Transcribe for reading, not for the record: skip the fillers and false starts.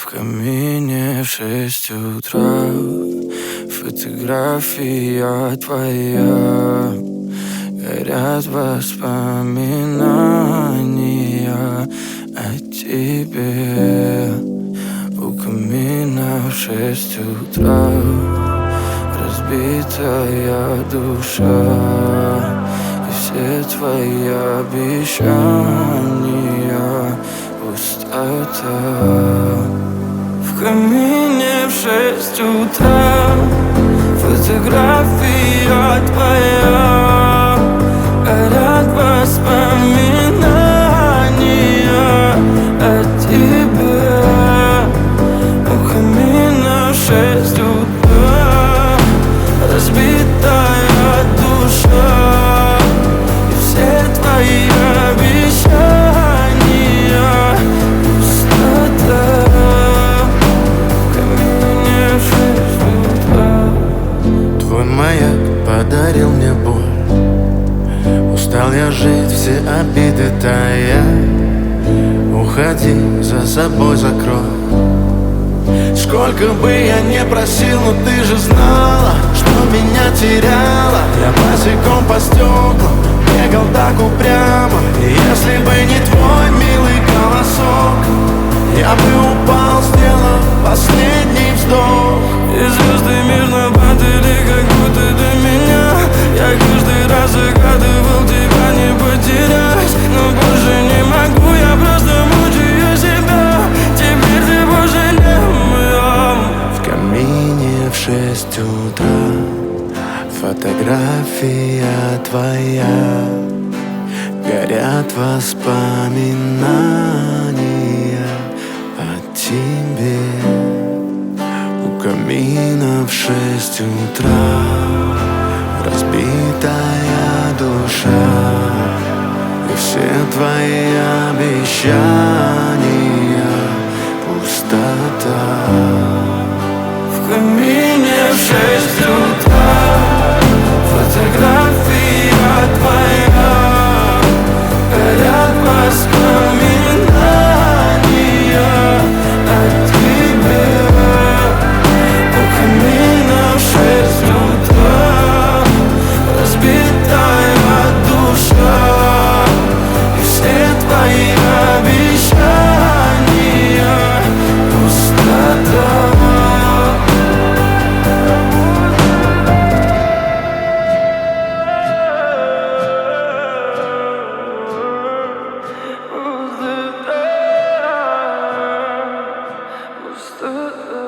В камине в 6 утра фотография твоя. Горят воспоминания о тебе. У камина в 6 утра разбитая душа. И все твои обещания пустота. В камине в 6 утра фотография твоя. Горят воспоминания о тебе. У камина в 6 утра разбитая душа. И все твои обещания пустота. В камине в 6 утра. Твой маяк подарил мне боль. Устал я жить, все обиды тая. Уходи, за собой закрой. Сколько бы я не просил, но ты же знала, что меня теряла. Я босиком по стеклам бегал так упрямо. И если бы не твой милый голосок, я бы упал, сделав последний вздох. И звезды мирно падали, как будто до меня. Я каждый раз загадывал тебя не потерять, но больше не могу, я просто мучаю себя. Теперь ты больше не моя. В камине в 6 утра фотография твоя. Горят воспоминания о тебе. У камина в 6 утра разбитая душа. И все твои обещания пустота. В камине в 6 утра фотография твоя. Горят воспоминания о тебе. У камина в 6 утра разбитая душа. И все твои обещания пустота. Пустота.